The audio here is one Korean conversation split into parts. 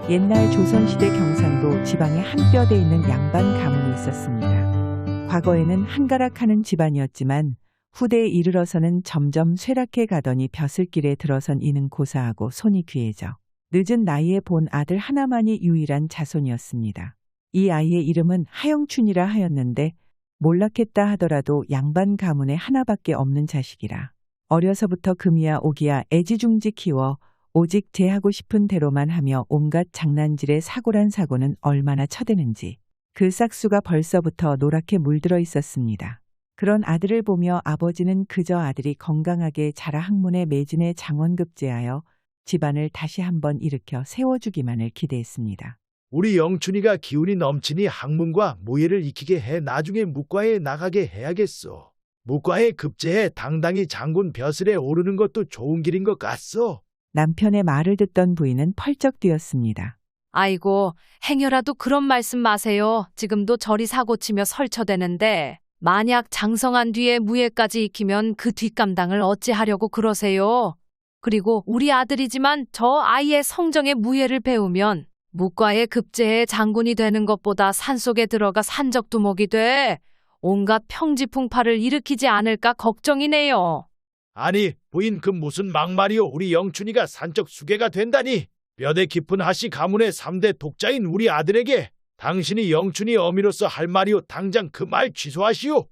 옛날 조선시대 경상도 지방에 한 뼈대 있는 양반 가문이 있었습니다. 과거에는 한가락하는 집안이었지만 후대에 이르러서는 점점 쇠락해 가더니 벼슬길에 들어선 이는 고사하고 손이 귀해져 늦은 나이에 본 아들 하나만이 유일한 자손이었습니다. 이 아이의 이름은 하영춘이라 하였는데 몰락했다 하더라도 양반 가문에 하나밖에 없는 자식이라 어려서부터 금이야 오기야 애지중지 키워 오직 제 하고 싶은 대로만 하며 온갖 장난질에 사고란 사고는 얼마나 쳐대는지 그 싹수가 벌써부터 노랗게 물들어 있었습니다. 그런 아들을 보며 아버지는 그저 아들이 건강하게 자라 학문에 매진해 장원급제하여 집안을 다시 한번 일으켜 세워주기만을 기대했습니다. 우리 영춘이가 기운이 넘치니 학문과 모예를 익히게 해 나중에 묵과에 나가게 해야겠소. 묵과에 급제해 당당히 장군 벼슬에 오르는 것도 좋은 길인 것 같소. 남편의 말을 듣던 부인은 펄쩍 뛰었습니다. 아이고, 행여라도 그런 말씀 마세요. 지금도 저리 사고치며 설쳐대는데 만약 장성한 뒤에 무예까지 익히면 그 뒷감당을 어찌하려고 그러세요. 그리고 우리 아들이지만 저 아이의 성정에 무예를 배우면 묵과에 급제해 장군이 되는 것보다 산속에 들어가 산적두목이 돼 온갖 평지풍파를 일으키지 않을까 걱정이네요. 아니 부인 그 무슨 막말이오. 우리 영춘이가 산적 수계가 된다니. 뼈대 깊은 하씨 가문의 3대 독자인 우리 아들에게 당신이 영춘이 어미로서 할 말이오. 당장 그 말 취소하시오.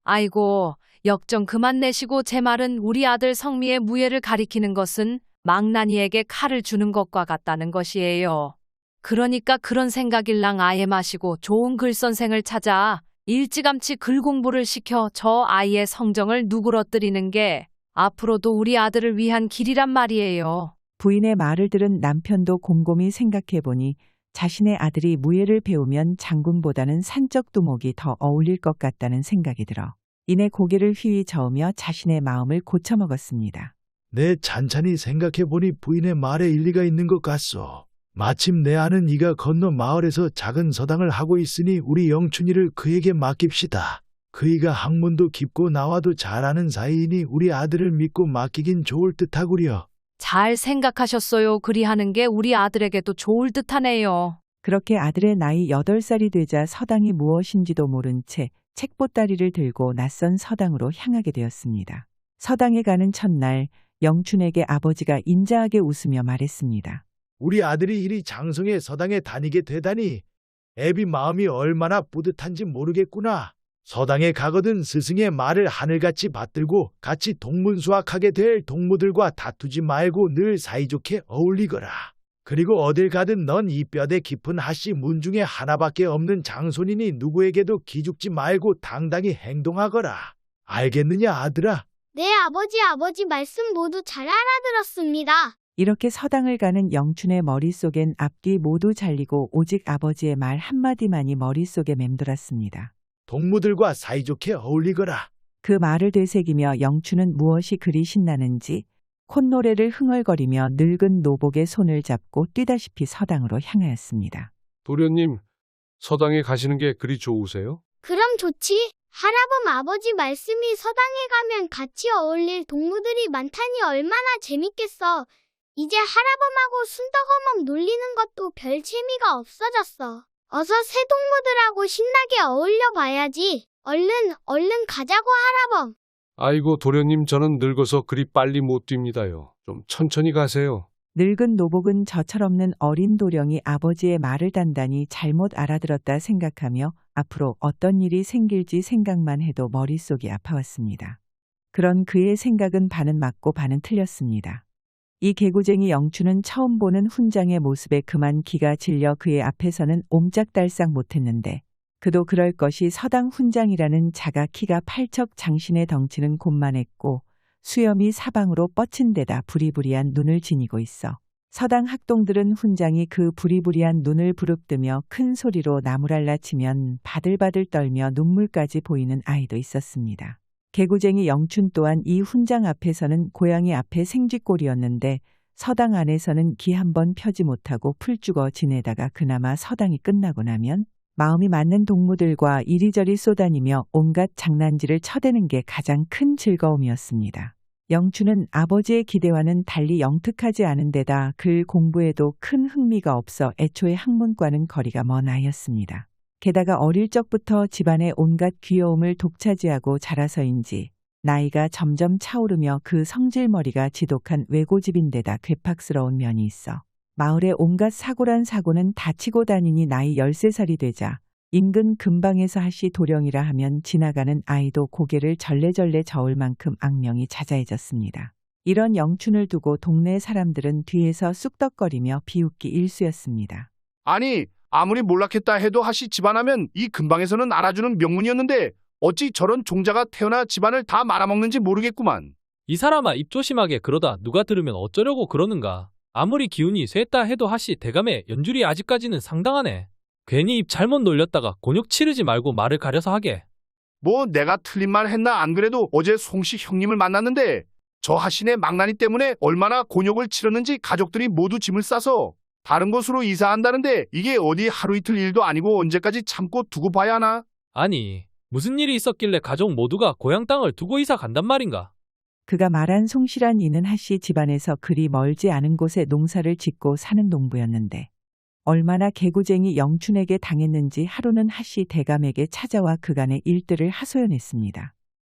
아이고, 역정 그만 내시고 제 말은 우리 아들 성미의 무예를 가리키는 것은 망나니에게 칼을 주는 것과 같다는 것이에요. 그러니까 그런 생각일랑 아예 마시고 좋은 글선생을 찾아 일찌감치 글 공부를 시켜 저 아이의 성정을 누그러뜨리는 게 앞으로도 우리 아들을 위한 길이란 말이에요. 부인의 말을 들은 남편도 곰곰이 생각해보니 자신의 아들이 무예를 배우면 장군보다는 산적두목이 더 어울릴 것 같다는 생각이 들어 이내 고개를 휘휘 저으며 자신의 마음을 고쳐먹었습니다. 내 찬찬히 생각해보니 부인의 말에 일리가 있는 것 같소. 마침 내 아는 이가 건너 마을에서 작은 서당을 하고 있으니 우리 영춘이를 그에게 맡깁시다. 그이가 학문도 깊고 나와도 잘 아는 사이이니 우리 아들을 믿고 맡기긴 좋을 듯하구려. 잘 생각하셨어요. 그리하는 게 우리 아들에게도 좋을 듯하네요. 그렇게 아들의 나이 8살이 되자 서당이 무엇인지도 모른 채 책보따리를 들고 낯선 서당으로 향하게 되었습니다. 서당에 가는 첫날 영춘에게 아버지가 인자하게 웃으며 말했습니다. 우리 아들이 이리 장성의 서당에 다니게 되다니 애비 마음이 얼마나 뿌듯한지 모르겠구나. 서당에 가거든 스승의 말을 하늘같이 받들고 같이 동문수학하게 될 동무들과 다투지 말고 늘 사이좋게 어울리거라. 그리고 어딜 가든 넌 이 뼈대 깊은 하씨 문 중에 하나밖에 없는 장손이니 누구에게도 기죽지 말고 당당히 행동하거라. 알겠느냐 아들아? 네, 아버지 말씀 모두 잘 알아들었습니다. 이렇게 서당을 가는 영춘의 머릿속엔 앞뒤 모두 잘리고 오직 아버지의 말 한마디만이 머릿속에 맴돌았습니다. 동무들과 사이좋게 어울리거라. 그 말을 되새기며 영춘은 무엇이 그리 신나는지 콧노래를 흥얼거리며 늙은 노복의 손을 잡고 뛰다시피 서당으로 향하였습니다. 도련님, 서당에 가시는 게 그리 좋으세요? 그럼 좋지. 할아범 아버지 말씀이 서당에 가면 같이 어울릴 동무들이 많다니 얼마나 재밌겠어. 이제 할아범하고 순덕어멈 놀리는 것도 별 재미가 없어졌어. 어서 새 동무들하고 신나게 어울려 봐야지. 얼른 가자고 할아범. 아이고 도련님, 저는 늙어서 그리 빨리 못 뜁니다요. 좀 천천히 가세요. 늙은 노복은 저철없는 어린 도령이 아버지의 말을 단단히 잘못 알아들었다 생각하며 앞으로 어떤 일이 생길지 생각만 해도 머릿속이 아파왔습니다. 그런 그의 생각은 반은 맞고 반은 틀렸습니다. 이 개구쟁이 영춘은 처음 보는 훈장의 모습에 그만 기가 질려 그의 앞에서는 옴짝달싹 못했는데 그도 그럴 것이 서당 훈장이라는 자가 키가 팔척 장신의 덩치는 곤만했고 수염이 사방으로 뻗친 데다 부리부리한 눈을 지니고 있어 서당 학동들은 훈장이 그 부리부리한 눈을 부릅뜨며 큰 소리로 나무랄라 치면 바들바들 떨며 눈물까지 보이는 아이도 있었습니다. 개구쟁이 영춘 또한 이 훈장 앞에서는 고양이 앞에 생쥐꼴이었는데 서당 안에서는 기 한 번 펴지 못하고 풀 죽어 지내다가 그나마 서당이 끝나고 나면 마음이 맞는 동무들과 이리저리 쏘다니며 온갖 장난질을 쳐대는 게 가장 큰 즐거움이었습니다. 영춘은 아버지의 기대와는 달리 영특하지 않은 데다 글 공부에도 큰 흥미가 없어 애초에 학문과는 거리가 먼 아이였습니다. 게다가 어릴 적부터 집안의 온갖 귀여움을 독차지하고 자라서인지 나이가 점점 차오르며 그 성질머리가 지독한 외고집인데다 괴팍스러운 면이 있어 마을의 온갖 사고란 사고는 다 치고 다니니 나이 13살이 되자 인근 근방에서 하시 도령이라 하면 지나가는 아이도 고개를 절레절레 저을 만큼 악명이 자자해졌습니다. 이런 영춘을 두고 동네 사람들은 뒤에서 쑥덕거리며 비웃기 일쑤였습니다. 아니, 아무리 몰락했다 해도 하시 집안하면 이 근방에서는 알아주는 명문이었는데 어찌 저런 종자가 태어나 집안을 다 말아먹는지 모르겠구만. 이 사람아 입 조심하게 그러다 누가 들으면 어쩌려고 그러는가. 아무리 기운이 셌다 해도 하시 대감의 연줄이 아직까지는 상당하네. 괜히 입 잘못 놀렸다가 곤욕 치르지 말고 말을 가려서 하게. 뭐 내가 틀린 말 했나? 안 그래도 어제 송씨 형님을 만났는데 저 하신의 망나니 때문에 얼마나 곤욕을 치렀는지 가족들이 모두 짐을 싸서 다른 곳으로 이사한다는데 이게 어디 하루 이틀 일도 아니고 언제까지 참고 두고 봐야 하나? 아니 무슨 일이 있었길래 가족 모두가 고향 땅을 두고 이사 간단 말인가. 그가 말한 송씨란 이는 하씨 집안에서 그리 멀지 않은 곳에 농사를 짓고 사는 농부였는데 얼마나 개구쟁이 영춘에게 당했는지 하루는 하씨 대감에게 찾아와 그간의 일들을 하소연했습니다.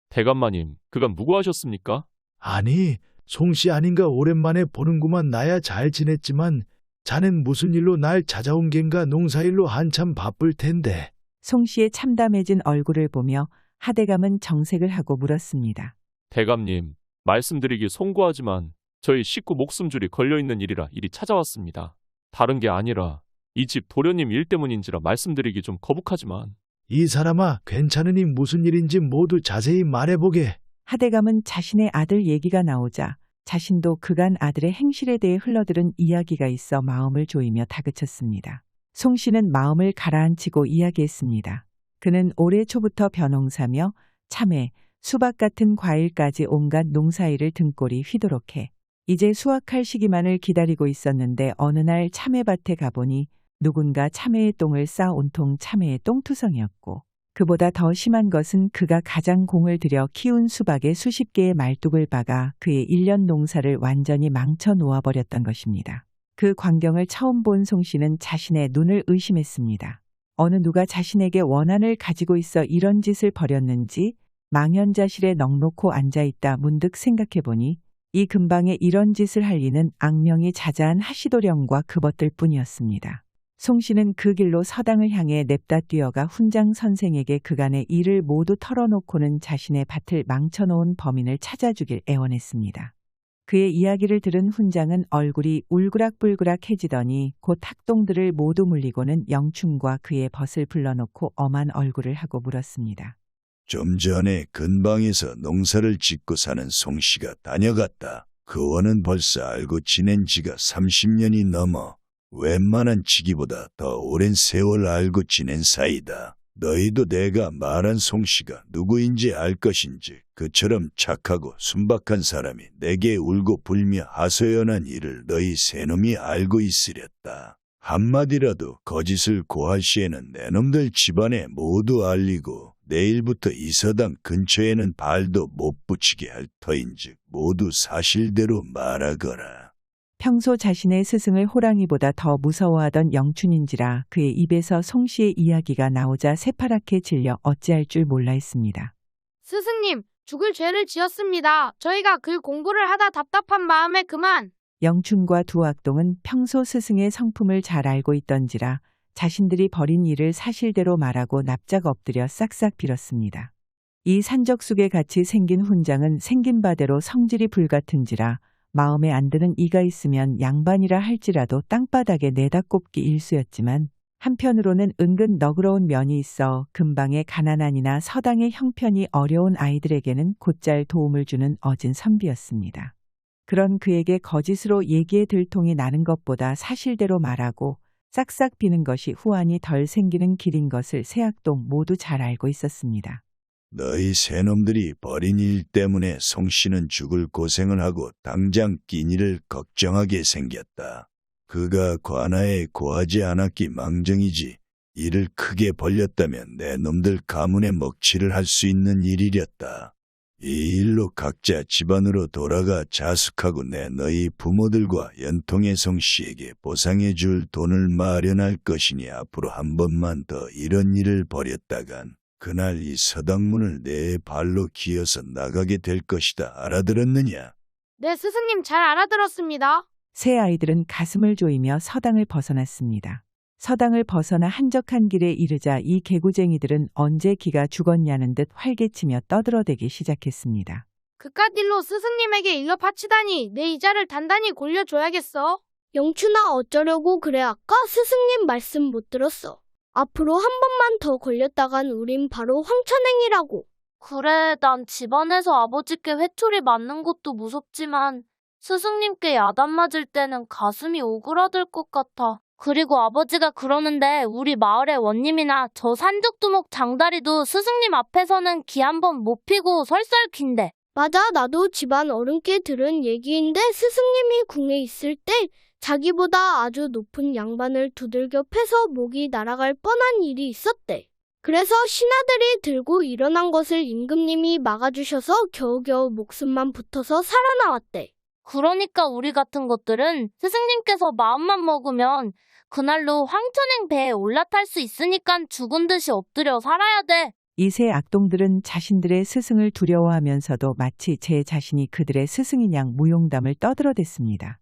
대감마님, 그간 무고하셨습니까? 아니, 송씨 아닌가 오랜만에 보는구만. 나야 잘 지냈지만 자넨 무슨 일로 날 찾아온 겐가? 농사일로 한참 바쁠 텐데. 송씨의 참담해진 얼굴을 보며 하대감은 정색을 하고 물었습니다. 대감님, 말씀드리기 송구하지만 저희 식구 목숨줄이 걸려있는 일이라 이리 찾아왔습니다. 다른 게 아니라 이 집 도련님 일 때문인지라 말씀드리기 좀 거북하지만. 이 사람아, 괜찮으니 무슨 일인지 모두 자세히 말해보게. 하대감은 자신의 아들 얘기가 나오자 자신도 그간 아들의 행실에 대해 흘러들은 이야기가 있어 마음을 조이며 다그쳤습니다. 송씨는 마음을 가라앉히고 이야기했습니다. 그는 올해 초부터 벼농사며 참외, 수박 같은 과일까지 온갖 농사일을 등골이 휘도록해 이제 수확할 시기만을 기다리고 있었는데 어느 날 참외밭에 가보니 누군가 참외의 똥을 싸 온통 참외의 똥투성이었고 그보다 더 심한 것은 그가 가장 공을 들여 키운 수박에 수십 개의 말뚝을 박아 그의 1년 농사를 완전히 망쳐 놓아버렸던 것입니다. 그 광경을 처음 본 송씨는 자신의 눈을 의심했습니다. 어느 누가 자신에게 원한을 가지고 있어 이런 짓을 벌였는지 망연자실에 넋놓고 앉아있다 문득 생각해보니 이 근방에 이런 짓을 할 리는 악명이 자자한 하시도령과 그것들 뿐이었습니다. 송씨는 그 길로 서당을 향해 냅다 뛰어가 훈장 선생에게 그간의 일을 모두 털어놓고는 자신의 밭을 망쳐놓은 범인을 찾아주길 애원했습니다. 그의 이야기를 들은 훈장은 얼굴이 울그락불그락해지더니 곧 학동들을 모두 물리고는 영춘과 그의 벗을 불러놓고 엄한 얼굴을 하고 물었습니다. 좀 전에 근방에서 농사를 짓고 사는 송씨가 다녀갔다. 그 원은 벌써 알고 지낸 지가 30년이 넘어 웬만한 지기보다 더 오랜 세월 알고 지낸 사이다. 너희도 내가 말한 송씨가 누구인지 알 것인지 그처럼 착하고 순박한 사람이 내게 울고 불며 하소연한 일을 너희 세놈이 알고 있으렸다. 한마디라도 거짓을 고할 시에는 내 놈들 집안에 모두 알리고 내일부터 이 서당 근처에는 발도 못 붙이게 할 터인즉 모두 사실대로 말하거라. 평소 자신의 스승을 호랑이보다 더 무서워하던 영춘인지라 그의 입에서 송씨의 이야기가 나오자 새파랗게 질려 어찌할 줄 몰라 했습니다. 스승님, 죽을 죄를 지었습니다. 저희가 글 공부를 하다 답답한 마음에 그만. 영춘과 두 악동은 평소 스승의 성품을 잘 알고 있던지라 자신들이 벌인 일을 사실대로 말하고 납작 엎드려 싹싹 빌었습니다. 이 산적숙에 같이 생긴 훈장은 생긴 바대로 성질이 불같은지라 마음에 안 드는 이가 있으면 양반이라 할지라도 땅바닥에 내다 꼽기 일쑤였지만 한편으로는 은근 너그러운 면이 있어 근방의 가난한이나 서당의 형편이 어려운 아이들에게는 곧잘 도움을 주는 어진 선비였습니다. 그런 그에게 거짓으로 얘기에 들통이 나는 것보다 사실대로 말하고 싹싹 비는 것이 후환이 덜 생기는 길인 것을 세 악동 모두 잘 알고 있었습니다. 너희 새놈들이 벌인 일 때문에 송씨는 죽을 고생을 하고 당장 끼니를 걱정하게 생겼다. 그가 관아에 고하지 않았기 망정이지 일을 크게 벌렸다면 내 놈들 가문의 먹칠을 할 수 있는 일이렸다. 이 일로 각자 집안으로 돌아가 자숙하고 내 너희 부모들과 연통의 송씨에게 보상해 줄 돈을 마련할 것이니 앞으로 한 번만 더 이런 일을 벌였다간 그날 이 서당문을 내 발로 기어서 나가게 될 것이다. 알아들었느냐? 네, 스승님 잘 알아들었습니다. 세 아이들은 가슴을 조이며 서당을 벗어났습니다. 서당을 벗어나 한적한 길에 이르자 이 개구쟁이들은 언제 기가 죽었냐는 듯 활개치며 떠들어대기 시작했습니다. 그깟 일로 스승님에게 일러 바치다니 내 이자를 단단히 골려줘야겠어. 영춘아 어쩌려고 그래? 아까 스승님 말씀 못 들었어. 앞으로 한 번만 더 걸렸다간 우린 바로 황천행이라고. 그래, 난 집안에서 아버지께 회초리 맞는 것도 무섭지만 스승님께 야단 맞을 때는 가슴이 오그라들 것 같아. 그리고 아버지가 그러는데 우리 마을의 원님이나 저 산적두목 장다리도 스승님 앞에서는 기 한 번 못 피고 설설킨대. 맞아, 나도 집안 어른께 들은 얘기인데 스승님이 궁에 있을 때 자기보다 아주 높은 양반을 두들겨 패서 목이 날아갈 뻔한 일이 있었대. 그래서 신하들이 들고 일어난 것을 임금님이 막아주셔서 겨우겨우 목숨만 붙어서 살아나왔대. 그러니까 우리 같은 것들은 스승님께서 마음만 먹으면 그날로 황천행 배에 올라탈 수 있으니까 죽은 듯이 엎드려 살아야 돼. 이 세 악동들은 자신들의 스승을 두려워하면서도 마치 제 자신이 그들의 스승인 양 무용담을 떠들어댔습니다.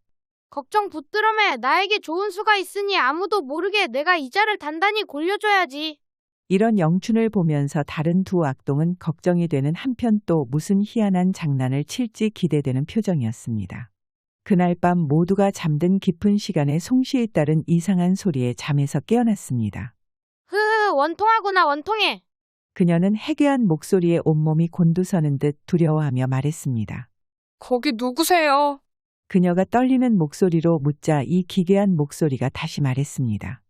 걱정 붙들어매. 나에게 좋은 수가 있으니 아무도 모르게 내가 이자를 단단히 골려줘야지. 이런 영춘을 보면서 다른 두 악동은 걱정이 되는 한편 또 무슨 희한한 장난을 칠지 기대되는 표정이었습니다. 그날 밤 모두가 잠든 깊은 시간에 송씨에 따른 이상한 소리에 잠에서 깨어났습니다. 흐흐, 원통하구나, 원통해. 그녀는 해괴한 목소리에 온몸이 곤두서는 듯 두려워하며 말했습니다. 거기 누구세요? 그녀가 떨리는 목소리로 묻자 이 기괴한 목소리가 다시 말했습니다.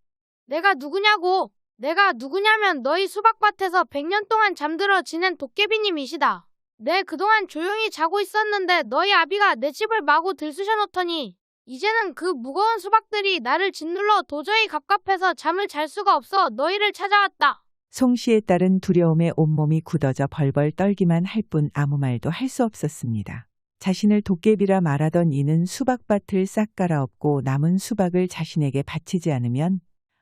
내가 누구냐고. 내가 누구냐면 너희 수박밭에서 100년 동안 잠들어 지낸 도깨비님이시다. 내 그동안 조용히 자고 있었는데 너희 아비가 내 집을 마구 들쑤셔놓더니 이제는 그 무거운 수박들이 나를 짓눌러 도저히 갑갑해서 잠을 잘 수가 없어 너희를 찾아왔다. 송씨의 딸은 두려움에 온몸이 굳어져 벌벌 떨기만 할 뿐 아무 말도 할 수 없었습니다. 자신을 도깨비라 말하던 이는 수박밭을 싹 갈아엎고 남은 수박을 자신에게 바치지 않으면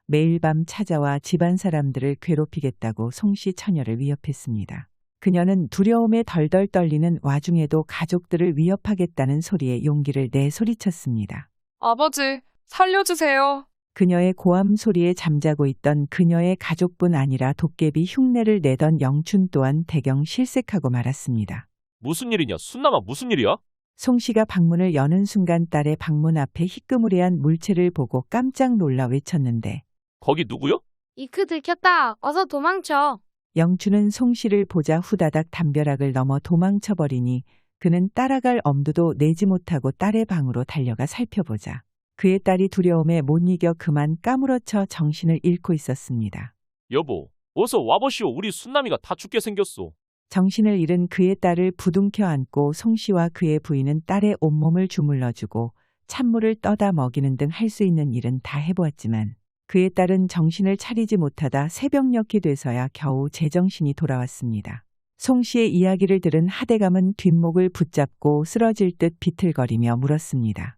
매일 밤 찾아와 집안 사람들을 괴롭히겠다고 송씨 처녀를 위협했습니다. 그녀는 두려움에 덜덜 떨리는 와중에도 가족들을 위협하겠다는 소리에 용기를 내 소리쳤습니다. 아버지, 살려주세요. 그녀의 고함 소리에 잠자고 있던 그녀의 가족뿐 아니라 도깨비 흉내를 내던 영춘 또한 대경 실색하고 말았습니다. 무슨 일이냐? 순남아, 무슨 일이야? 송씨가 방문을 여는 순간 딸의 방문 앞에 희끄무레한 물체를 보고 깜짝 놀라 외쳤는데 거기 누구요? 이크 들켰다. 어서 도망쳐. 영춘은 송씨를 보자 후다닥 담벼락을 넘어 도망쳐버리니 그는 따라갈 엄두도 내지 못하고 딸의 방으로 달려가 살펴보자 그의 딸이 두려움에 못 이겨 그만 까무러쳐 정신을 잃고 있었습니다. 여보, 어서 와보시오. 우리 순남이가 다 죽게 생겼소. 정신을 잃은 그의 딸을 부둥켜 안고 송씨와 그의 부인은 딸의 온몸을 주물러주고 찬물을 떠다 먹이는 등 할 수 있는 일은 다 해보았지만 그의 딸은 정신을 차리지 못하다 새벽녘이 돼서야 겨우 제정신이 돌아왔습니다. 송씨의 이야기를 들은 하대감은 뒷목을 붙잡고 쓰러질 듯 비틀거리며 물었습니다.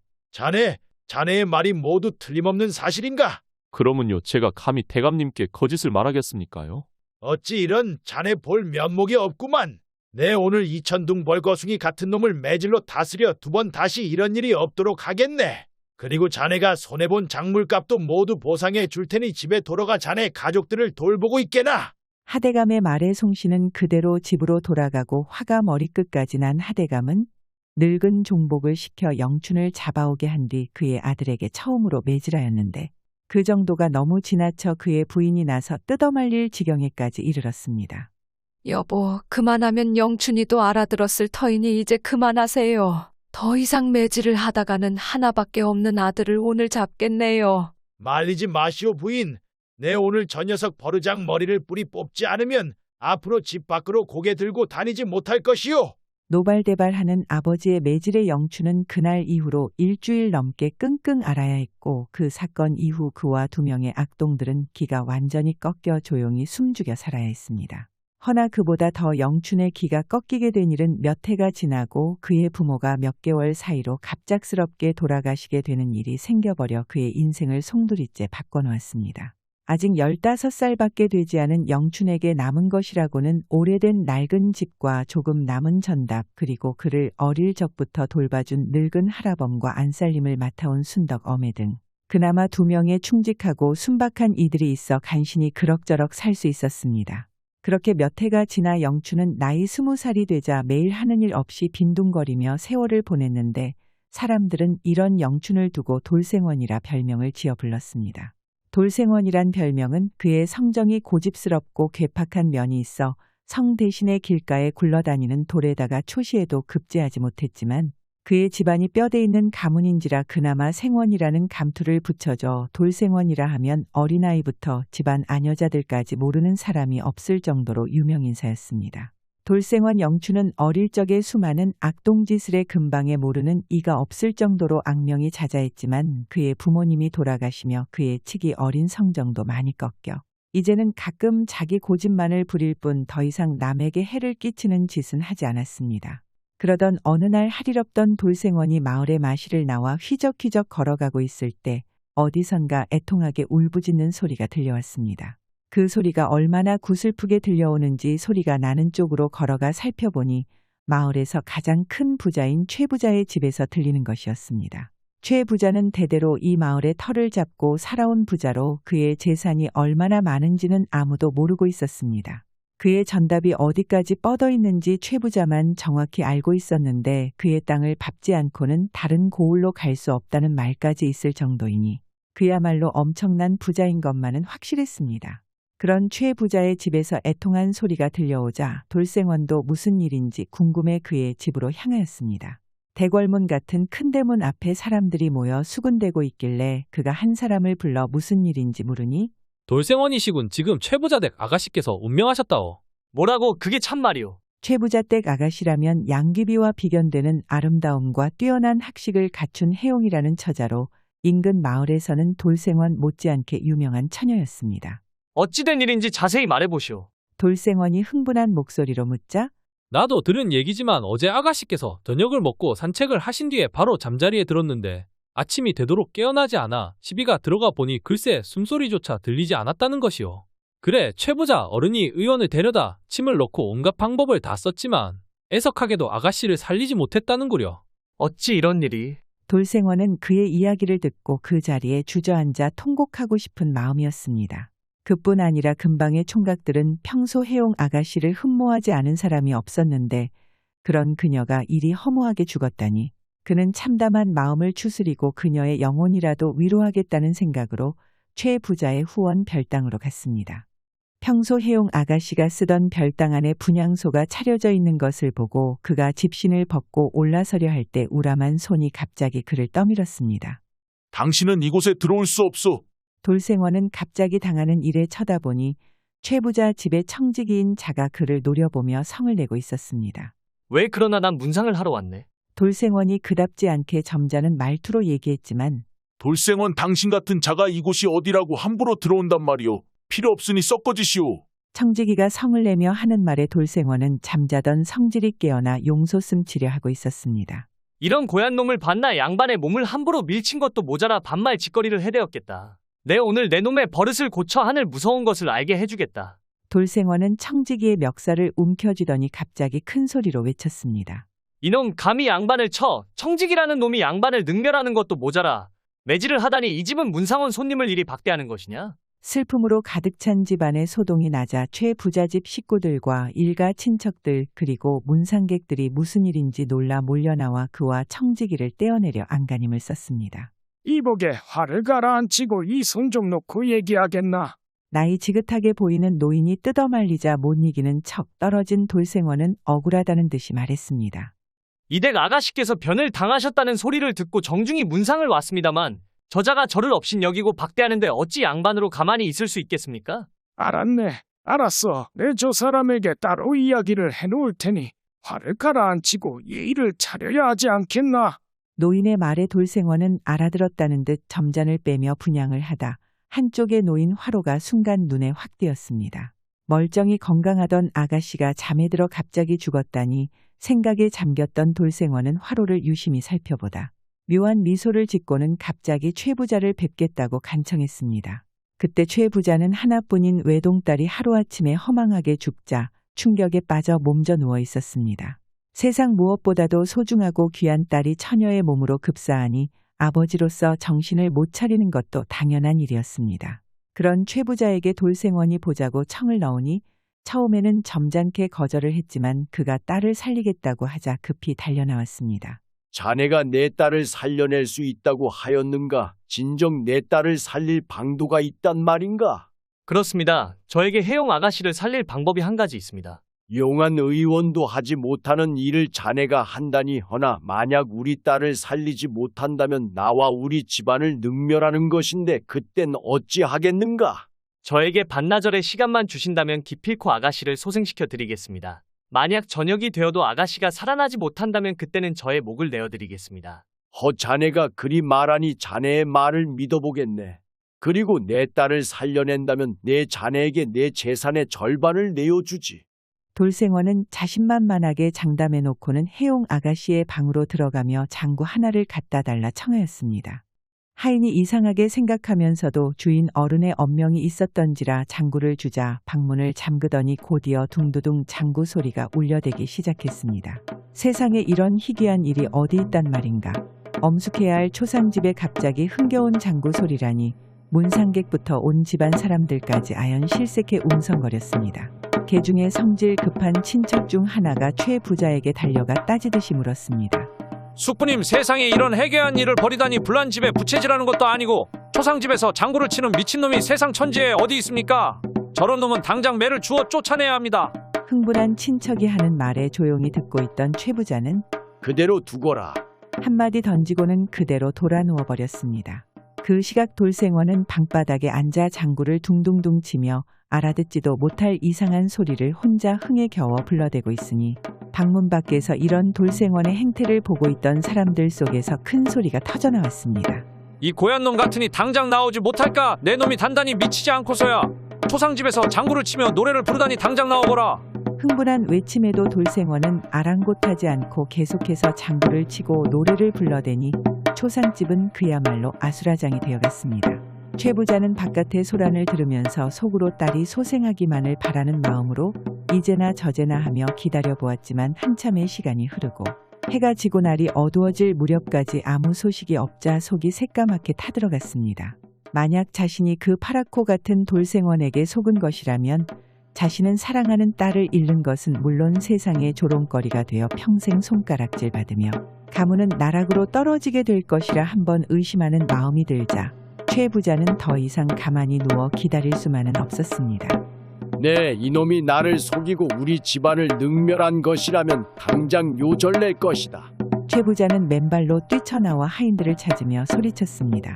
자네의 말이 모두 틀림없는 사실인가? 그러면요, 제가 감히 대감님께 거짓을 말하겠습니까요? 어찌 이런 자네 볼 면목이 없구만. 내 오늘 2,000둥 벌거숭이 같은 놈을 매질로 다스려 2번 다시 이런 일이 없도록 하겠네. 그리고 자네가 손해본 작물값도 모두 보상해 줄 테니 집에 돌아가 자네 가족들을 돌보고 있게나. 하대감의 말에 송씨는 그대로 집으로 돌아가고 화가 머리끝까지 난 하대감은 늙은 종복을 시켜 영춘을 잡아오게 한 뒤 그의 아들에게 처음으로 매질하였는데 그 정도가 너무 지나쳐 그의 부인이 나서 뜯어말릴 지경에까지 이르렀습니다. 여보, 그만하면 영춘이도 알아들었을 터이니 이제 그만하세요. 더 이상 매질을 하다가는 하나밖에 없는 아들을 오늘 잡겠네요. 말리지 마시오 부인. 내 오늘 저 녀석 버르장 머리를 뿌리 뽑지 않으면 앞으로 집 밖으로 고개 들고 다니지 못할 것이오. 노발대발하는 아버지의 매질의 영춘은 그날 이후로 일주일 넘게 끙끙 앓아야 했고 그 사건 이후 그와 2명의 악동들은 기가 완전히 꺾여 조용히 숨죽여 살아야 했습니다. 허나 그보다 더 영춘의 기가 꺾이게 된 일은 몇 해가 지나고 그의 부모가 몇 개월 사이로 갑작스럽게 돌아가시게 되는 일이 생겨버려 그의 인생을 송두리째 바꿔놓았습니다. 아직 15살밖에 되지 않은 영춘에게 남은 것이라고는 오래된 낡은 집과 조금 남은 전답, 그리고 그를 어릴 적부터 돌봐준 늙은 할아범과 안살림을 맡아온 순덕 어매 등 그나마 2명의 충직하고 순박한 이들이 있어 간신히 그럭저럭 살 수 있었습니다. 그렇게 몇 해가 지나 영춘은 나이 20살이 되자 매일 하는 일 없이 빈둥거리며 세월을 보냈는데, 사람들은 이런 영춘을 두고 돌생원이라 별명을 지어 불렀습니다. 돌생원이란 별명은 그의 성정이 고집스럽고 괴팍한 면이 있어 성 대신의 길가에 굴러다니는 돌에다가 초시에도 급제하지 못했지만, 그의 집안이 뼈대 있는 가문인지라 그나마 생원이라는 감투를 붙여줘 돌생원이라 하면 어린아이부터 집안 아녀자들까지 모르는 사람이 없을 정도로 유명인사였습니다. 돌생원 영춘은 어릴 적에 수많은 악동짓을에 근방에 모르는 이가 없을 정도로 악명이 자자했지만, 그의 부모님이 돌아가시며 그의 치기 어린 성정도 많이 꺾여 이제는 가끔 자기 고집만을 부릴 뿐 더 이상 남에게 해를 끼치는 짓은 하지 않았습니다. 그러던 어느 날 할일 없던 돌생원이 마을에 마실을 나와 휘적휘적 걸어가고 있을 때 어디선가 애통하게 울부짖는 소리가 들려왔습니다. 그 소리가 얼마나 구슬프게 들려오는지 소리가 나는 쪽으로 걸어가 살펴보니 마을에서 가장 큰 부자인 최 부자의 집에서 들리는 것이었습니다. 최 부자는 대대로 이 마을의 터를 잡고 살아온 부자로 그의 재산이 얼마나 많은지는 아무도 모르고 있었습니다. 그의 전답이 어디까지 뻗어 있는지 최 부자만 정확히 알고 있었는데, 그의 땅을 밟지 않고는 다른 고을로 갈 수 없다는 말까지 있을 정도이니 그야말로 엄청난 부자인 것만은 확실했습니다. 그런 최 부자의 집에서 애통한 소리가 들려오자 돌생원도 무슨 일인지 궁금해 그의 집으로 향하였습니다. 대궐문 같은 큰 대문 앞에 사람들이 모여 수군대고 있길래 그가 한 사람을 불러 무슨 일인지 물으니, 돌생원이시군. 지금 최부자댁 아가씨께서 운명하셨다오. 뭐라고? 그게 참말이오. 최 부자댁 아가씨라면 양귀비와 비견되는 아름다움과 뛰어난 학식을 갖춘 혜용이라는 처자로 인근 마을에서는 돌생원 못지않게 유명한 처녀였습니다. 어찌된 일인지 자세히 말해보시오. 돌생원이 흥분한 목소리로 묻자, 나도 들은 얘기지만 어제 아가씨께서 저녁을 먹고 산책을 하신 뒤에 바로 잠자리에 들었는데 아침이 되도록 깨어나지 않아 시비가 들어가 보니 글쎄 숨소리조차 들리지 않았다는 것이오. 그래, 최부자 어른이 의원을 데려다 침을 넣고 온갖 방법을 다 썼지만 애석하게도 아가씨를 살리지 못했다는구려. 어찌 이런 일이. 돌생원은 그의 이야기를 듣고 그 자리에 주저앉아 통곡하고 싶은 마음이었습니다. 그뿐 아니라 근방의 총각들은 평소 혜용 아가씨를 흠모하지 않은 사람이 없었는데, 그런 그녀가 이리 허무하게 죽었다니 그는 참담한 마음을 추스리고 그녀의 영혼이라도 위로하겠다는 생각으로 최 부자의 후원 별당으로 갔습니다. 평소 혜용 아가씨가 쓰던 별당 안에 분향소가 차려져 있는 것을 보고 그가 집신을 벗고 올라서려 할 때 우람한 손이 갑자기 그를 떠밀었습니다. 당신은 이곳에 들어올 수 없소. 돌생원은 갑자기 당하는 일에 쳐다보니 최 부자 집의 청지기인 자가 그를 노려보며 성을 내고 있었습니다. 왜 그러나 난 문상을 하러 왔네. 돌생원이 그답지 않게 점잖은 말투로 얘기했지만, 돌생원 당신 같은 자가 이곳이 어디라고 함부로 들어온단 말이오. 필요 없으니 썩거지시오. 청지기가 성을 내며 하는 말에 돌생원은 잠자던 성질이 깨어나 용솟음치려 하고 있었습니다. 이런 고얀 놈을 봤나. 양반의 몸을 함부로 밀친 것도 모자라 반말 짓거리를 해대었겠다. 내 오늘 내 놈의 버릇을 고쳐 하늘 무서운 것을 알게 해주겠다. 돌생원은 청지기의 멱살을 움켜쥐더니 갑자기 큰 소리로 외쳤습니다. 이놈 감히 양반을 쳐. 청직이라는 놈이 양반을 능멸하는 것도 모자라 매질을 하다니 이 집은 문상원 손님을 이리 박대하는 것이냐? 슬픔으로 가득 찬 집안의 소동이 나자 최 부자집 식구들과 일가 친척들 그리고 문상객들이 무슨 일인지 놀라 몰려나와 그와 청지기를 떼어내려 안간힘을 썼습니다. 이복에 화를 가라앉히고 이 손 좀 놓고 얘기하겠나. 나이 지긋하게 보이는 노인이 뜯어말리자 못 이기는 척 떨어진 돌생원은 억울하다는 듯이 말했습니다. 이댁 아가씨께서 변을 당하셨다는 소리를 듣고 정중히 문상을 왔습니다만 저자가 저를 업신 여기고 박대하는데 어찌 양반으로 가만히 있을 수 있겠습니까? 알았네. 알았어. 내 저 사람에게 따로 이야기를 해놓을 테니 화를 가라앉히고 예의를 차려야 하지 않겠나. 노인의 말에 돌생원은 알아들었다는 듯 점잔을 빼며 분향을 하다 한쪽에 놓인 화로가 순간 눈에 확 띄었습니다. 멀쩡히 건강하던 아가씨가 잠에 들어 갑자기 죽었다니 생각에 잠겼던 돌생원은 화로를 유심히 살펴보다 묘한 미소를 짓고는 갑자기 최 부자를 뵙겠다고 간청했습니다. 그때 최 부자는 하나뿐인 외동딸이 하루아침에 허망하게 죽자 충격에 빠져 몸져 누워 있었습니다. 세상 무엇보다도 소중하고 귀한 딸이 처녀의 몸으로 급사하니 아버지로서 정신을 못 차리는 것도 당연한 일이었습니다. 그런 최 부자에게 돌생원이 보자고 청을 넣으니 처음에는 점잖게 거절을 했지만 그가 딸을 살리겠다고 하자 급히 달려나왔습니다. 자네가 내 딸을 살려낼 수 있다고 하였는가? 진정 내 딸을 살릴 방도가 있단 말인가? 그렇습니다. 저에게 혜영 아가씨를 살릴 방법이 한 가지 있습니다. 용한 의원도 하지 못하는 일을 자네가 한다니 허나 만약 우리 딸을 살리지 못한다면 나와 우리 집안을 능멸하는 것인데 그땐 어찌하겠는가? 저에게 반나절의 시간만 주신다면 기필코 아가씨를 소생시켜 드리겠습니다. 만약 저녁이 되어도 아가씨가 살아나지 못한다면 그때는 저의 목을 내어드리겠습니다. 자네가 그리 말하니 자네의 말을 믿어보겠네. 그리고 내 딸을 살려낸다면 내 자네에게 내 재산의 절반을 내어주지. 돌생원은 자신만만하게 장담해놓고는 혜용 아가씨의 방으로 들어가며 장구 하나를 갖다 달라 청하였습니다. 하인이 이상하게 생각하면서도 주인 어른의 엄명이 있었던지라 장구를 주자 방문을 잠그더니 곧이어 둥두둥 장구 소리가 울려대기 시작했습니다. 세상에 이런 희귀한 일이 어디 있단 말인가. 엄숙해야 할 초상집에 갑자기 흥겨운 장구 소리라니 문상객부터 온 집안 사람들까지 아연 실색해 웅성거렸습니다. 개중에 성질 급한 친척 중 하나가 최 부자에게 달려가 따지듯이 물었습니다. 숙부님, 세상에 이런 해괴한 일을 벌이다니 불난집에 부채질하는 것도 아니고 초상집에서 장구를 치는 미친놈이 세상 천지에 어디 있습니까? 저런 놈은 당장 매를 주어 쫓아내야 합니다. 흥분한 친척이 하는 말에 조용히 듣고 있던 최 부자는 그대로 두거라. 한마디 던지고는 그대로 돌아 누워버렸습니다. 그 시각 돌생원은 방바닥에 앉아 장구를 둥둥둥 치며 알아듣지도 못할 이상한 소리를 혼자 흥에 겨워 불러대고 있으니 방문 밖에서 이런 돌생원의 행태를 보고 있던 사람들 속에서 큰 소리가 터져나왔습니다. 이 고얀 놈 같으니 당장 나오지 못할까? 내 놈이 단단히 미치지 않고서야 초상집에서 장구를 치며 노래를 부르다니 당장 나오거라. 흥분한 외침에도 돌생원은 아랑곳하지 않고 계속해서 장구를 치고 노래를 불러대니 초상집은 그야말로 아수라장이 되어갔습니다. 최 부자는 바깥의 소란을 들으면서 속으로 딸이 소생하기만을 바라는 마음으로 이제나 저제나 하며 기다려보았지만 한참의 시간이 흐르고 해가 지고 날이 어두워질 무렵까지 아무 소식이 없자 속이 새까맣게 타들어갔습니다. 만약 자신이 그 파랗고 같은 돌생원에게 속은 것이라면 자신은 사랑하는 딸을 잃는 것은 물론 세상의 조롱거리가 되어 평생 손가락질 받으며 가문은 나락으로 떨어지게 될 것이라 한번 의심하는 마음이 들자 최 부자는 더 이상 가만히 누워 기다릴 수만은 없었습니다. 네, 이놈이 나를 속이고 우리 집안을 능멸한 것이라면 당장 요절낼 것이다. 최 부자는 맨발로 뛰쳐나와 하인들을 찾으며 소리쳤습니다.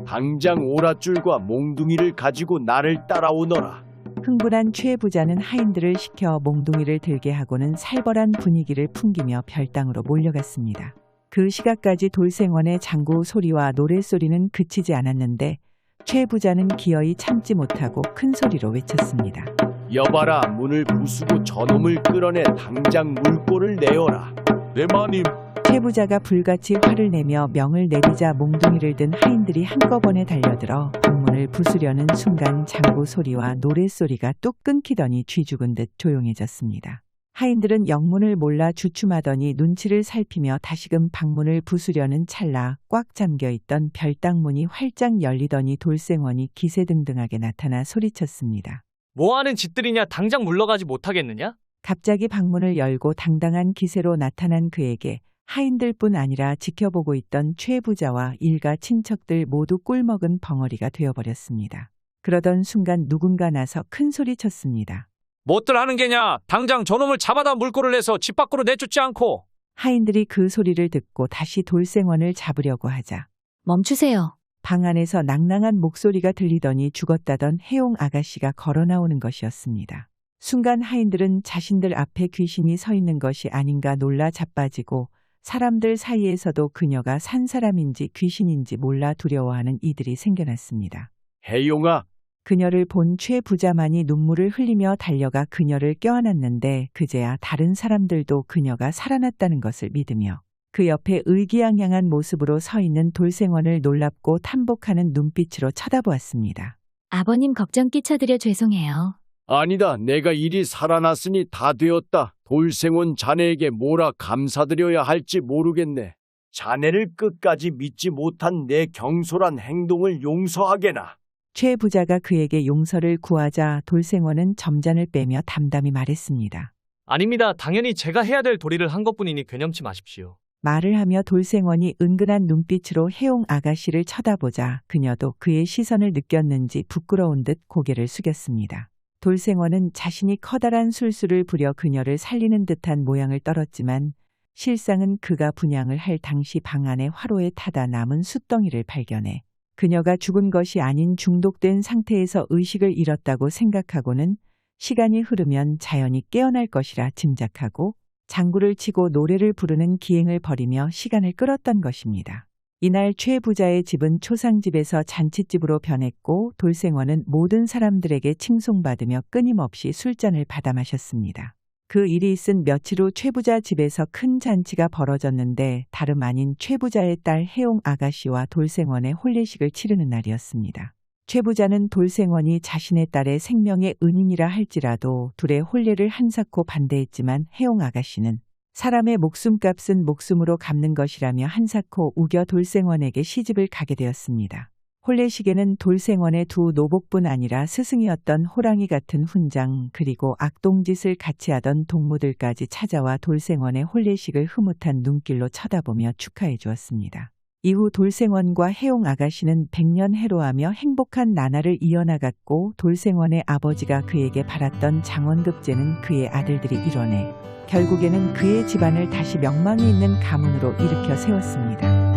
당장 오랏줄과 몽둥이를 가지고 나를 따라오너라. 흥분한 최 부자는 하인들을 시켜 몽둥이를 들게 하고는 살벌한 분위기를 풍기며 별당으로 몰려갔습니다. 그 시각까지 돌생원의 장구 소리와 노랫소리는 그치지 않았는데 최 부자는 기어이 참지 못하고 큰 소리로 외쳤습니다. 여봐라, 문을 부수고 저놈을 끌어내 당장 물꼬를 내어라. 네 마님. 최 부자가 불같이 화를 내며 명을 내리자 몽둥이를 든 하인들이 한꺼번에 달려들어 방문을 부수려는 순간 장구 소리와 노랫소리가 뚝 끊기더니 쥐 죽은 듯 조용해졌습니다. 하인들은 영문을 몰라 주춤하더니 눈치를 살피며 다시금 방문을 부수려는 찰나 꽉 잠겨있던 별당문이 활짝 열리더니 돌생원이 기세등등하게 나타나 소리쳤습니다. 뭐하는 짓들이냐? 당장 물러가지 못하겠느냐? 갑자기 방문을 열고 당당한 기세로 나타난 그에게 하인들뿐 아니라 지켜보고 있던 최 부자와 일가 친척들 모두 꿀먹은 벙어리가 되어버렸습니다. 그러던 순간 누군가 나서 큰 소리 쳤습니다. 못들 하는 게냐? 당장 저놈을 잡아다 물꼬를 내서 집 밖으로 내쫓지 않고. 하인들이 그 소리를 듣고 다시 돌생원을 잡으려고 하자 멈추세요. 방 안에서 낭낭한 목소리가 들리더니 죽었다던 혜용 아가씨가 걸어 나오는 것이었습니다. 순간 하인들은 자신들 앞에 귀신이 서 있는 것이 아닌가 놀라 자빠지고 사람들 사이에서도 그녀가 산 사람인지 귀신인지 몰라 두려워하는 이들이 생겨났습니다. 혜용아, 그녀를 본 최 부자만이 눈물을 흘리며 달려가 그녀를 껴안았는데 그제야 다른 사람들도 그녀가 살아났다는 것을 믿으며 그 옆에 의기양양한 모습으로 서 있는 돌생원을 놀랍고 탐복하는 눈빛으로 쳐다보았습니다. 아버님 걱정 끼쳐드려 죄송해요. 아니다. 내가 일이 살아났으니 다 되었다. 돌생원 자네에게 뭐라 감사드려야 할지 모르겠네. 자네를 끝까지 믿지 못한 내 경솔한 행동을 용서하게나. 최 부자가 그에게 용서를 구하자 돌생원은 점잔을 빼며 담담히 말했습니다. 아닙니다. 당연히 제가 해야 될 도리를 한 것뿐이니 괴념치 마십시오. 말을 하며 돌생원이 은근한 눈빛으로 해용 아가씨를 쳐다보자 그녀도 그의 시선을 느꼈는지 부끄러운 듯 고개를 숙였습니다. 돌생원은 자신이 커다란 술수를 부려 그녀를 살리는 듯한 모양을 떨었지만 실상은 그가 분양을 할 당시 방 안의 화로에 타다 남은 숯덩이를 발견해 그녀가 죽은 것이 아닌 중독된 상태에서 의식을 잃었다고 생각하고는 시간이 흐르면 자연히 깨어날 것이라 짐작하고 장구를 치고 노래를 부르는 기행을 벌이며 시간을 끌었던 것입니다. 이날 최 부자의 집은 초상집에서 잔칫집으로 변했고 돌생원은 모든 사람들에게 칭송받으며 끊임없이 술잔을 받아 마셨습니다. 그 일이 있은 며칠 후 최 부자 집에서 큰 잔치가 벌어졌는데 다름 아닌 최 부자의 딸 해용 아가씨와 돌생원의 혼례식을 치르는 날이었습니다. 최 부자는 돌생원이 자신의 딸의 생명의 은인이라 할지라도 둘의 혼례를 한사코 반대했지만 해용 아가씨는 사람의 목숨값은 목숨으로 갚는 것이라며 한사코 우겨 돌생원에게 시집을 가게 되었습니다. 혼례식에는 돌생원의 두 노복뿐 아니라 스승이었던 호랑이 같은 훈장 그리고 악동짓을 같이 하던 동무들까지 찾아와 돌생원의 혼례식을 흐뭇한 눈길로 쳐다보며 축하해 주었습니다. 이후 돌생원과 해용 아가씨는 백년해로하며 행복한 나날을 이어나갔고 돌생원의 아버지가 그에게 바랐던 장원급제는 그의 아들들이 이뤄내 결국에는 그의 집안을 다시 명망이 있는 가문으로 일으켜 세웠습니다.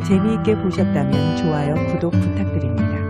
재미있게 보셨다면 좋아요, 구독 부탁드립니다.